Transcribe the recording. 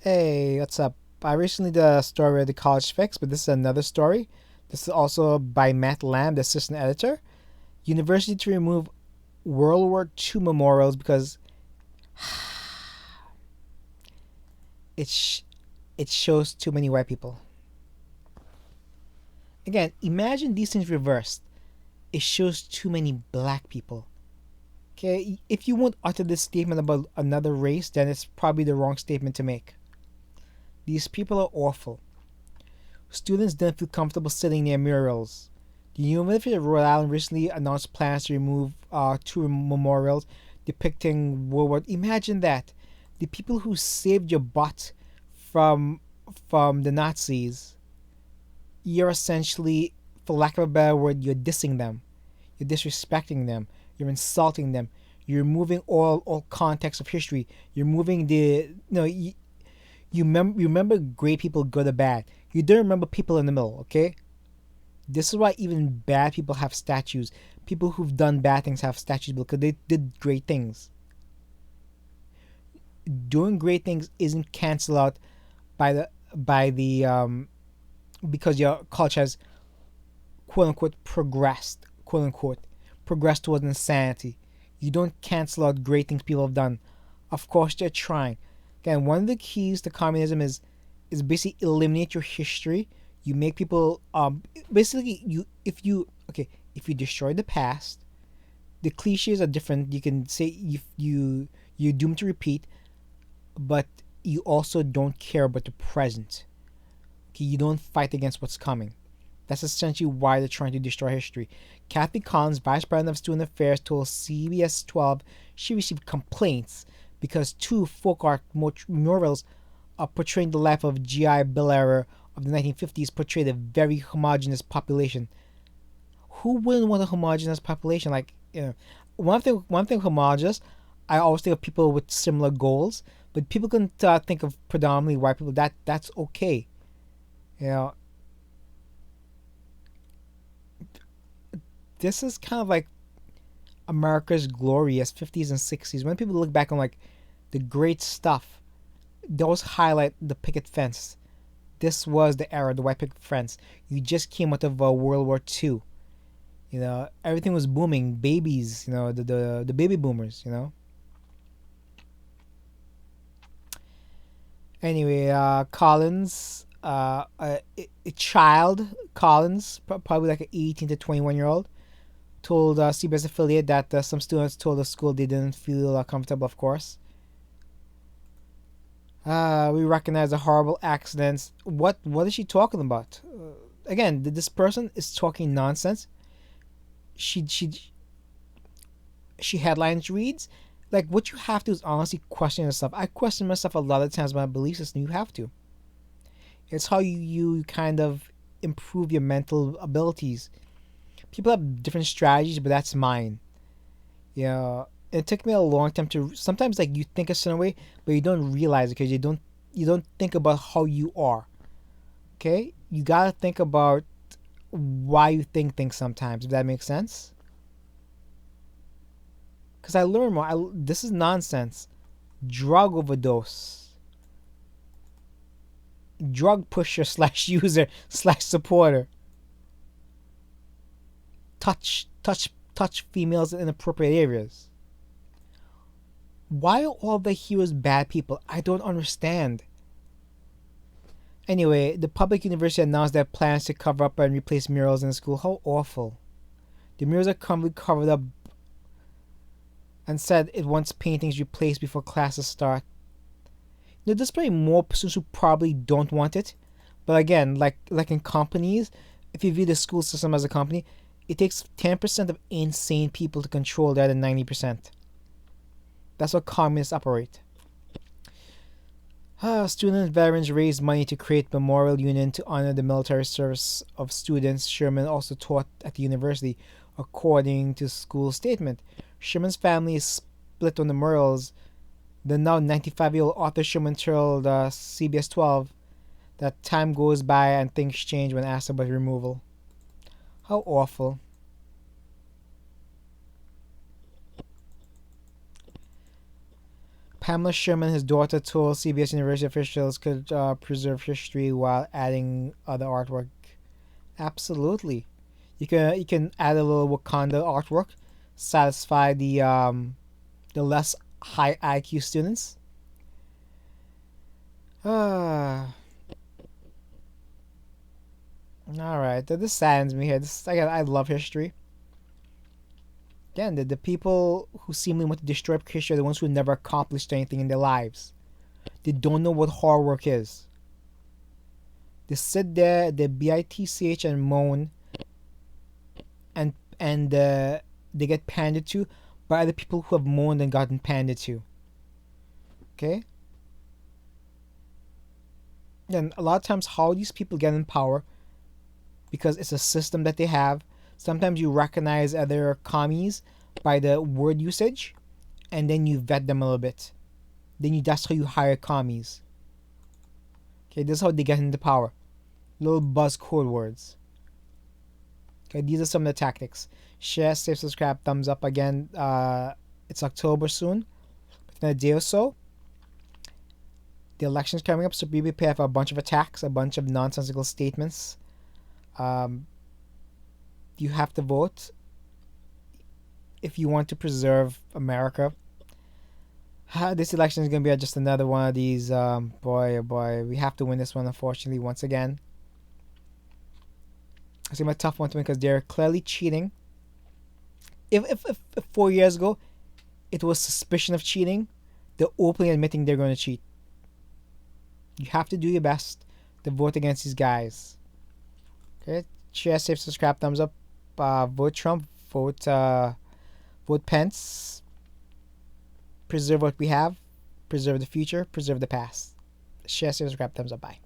Hey, what's up? I recently did a story with the College Fix, but this is another story. This is also by Matt Lamb, the assistant editor. University to remove World War II memorials because it sh- it shows too many white people. Again, imagine these things reversed. It shows too many black people. Okay, if you won't utter this statement about another race, then it's probably the wrong statement to make. These people are awful. Students didn't feel comfortable sitting near murals. The University of Rhode Island recently announced plans to remove two memorials depicting World War. Imagine that, the people who saved your butt from the Nazis. You're essentially, for lack of a better word, you're dissing them. You're disrespecting them. You're insulting them. You're removing all context of history. You're moving the you remember great people, good or bad. You don't remember people in the middle, okay? This is why even bad people have statues. People who've done bad things have statues because they did great things. Doing great things isn't cancelled out by the because your culture has quote unquote progressed, quote unquote progressed towards insanity. You don't cancel out great things people have done. Of course they're trying. Again, one of the keys to communism is basically eliminate your history. You make people basically you if you okay if you destroy the past, the cliches are different. You can say you're doomed to repeat, but you also don't care about the present. Okay, you don't fight against what's coming. That's essentially why they're trying to destroy history. Kathy Collins, Vice President of Student Affairs, told CBS 12 she received complaints because two folk art murals portraying the life of G.I. Belair of the 1950s portrayed a very homogenous population. Who wouldn't want a homogenous population? Like, one thing homogenous, I always think of people with similar goals, but people can think of predominantly white people. That's okay. You know, this is kind of like America's glory as 50s and 60s. When people look back on like the great stuff, those highlight the picket fence. This was the era, the white picket fence. You just came out of World War II. Everything was booming. Babies, the baby boomers. Anyway, Collins, a child, Collins, probably like an 18 to 21-year-old, told CBS affiliate that some students told the school they didn't feel comfortable, of course. We recognize the horrible accidents. What is she talking about? Again, this person is talking nonsense. She she she headlines reads like what you have to is honestly question yourself. I question myself a lot of times my belief system. You have to. It's how you kind of improve your mental abilities. People have different strategies, but that's mine. Yeah, it took me a long time to. Sometimes like you think a certain way, but you don't realize it because you don't think about how you are. Okay, you gotta think about why you think things sometimes. If that makes sense. Because I learned more. This is nonsense. Drug overdose. Drug pusher slash user slash supporter. Touch females in inappropriate areas. Why are all the heroes bad people? I don't understand. Anyway, the public university announced their plans to cover up and replace murals in the school. How awful. The murals are currently covered up and said it wants paintings replaced before classes start. There's probably more students who probably don't want it. But again, like in companies, if you view the school system as a company, it takes 10% of insane people to control the other 90%. That's how communists operate. Student veterans raised money to create memorial union to honor the military service of students Sherman also taught at the university, according to school statement. Sherman's family is split on the murals. The now 95-year-old Arthur Sherman told CBS 12 that time goes by and things change when asked about removal. How awful. Pamela Sherman, his daughter, told CBS University officials could preserve history while adding other artwork. Absolutely, you can add a little Wakanda artwork, satisfy the less high IQ students. Ah, all right. This saddens me here. This I love history. Again, the people who seemingly want to destroy history are the ones who never accomplished anything in their lives. They don't know what hard work is. They sit there, they bitch and moan, and they get pandered to by other people who have moaned and gotten pandered to. Okay, and a lot of times, how these people get in power because it's a system that they have. Sometimes you recognize other commies by the word usage, and then you vet them a little bit. That's how you hire commies. Okay, this is how they get into power. Little buzz code words. Okay, these are some of the tactics. Share, save, subscribe, thumbs up again. It's October soon. Within a day or so. The election's coming up, so be prepared for a bunch of attacks, a bunch of nonsensical statements. You have to vote if you want to preserve America. This election is going to be just another one of these. Boy, oh boy, we have to win this one, unfortunately, once again. It's going to be a tough one to win because they're clearly cheating. If 4 years ago it was suspicion of cheating, they're openly admitting they're going to cheat. You have to do your best to vote against these guys. Okay, share, save, subscribe, thumbs up. Vote Trump. Vote Pence. Preserve what we have. Preserve the future. Preserve the past. Share, save, subscribe, thumbs up. Bye.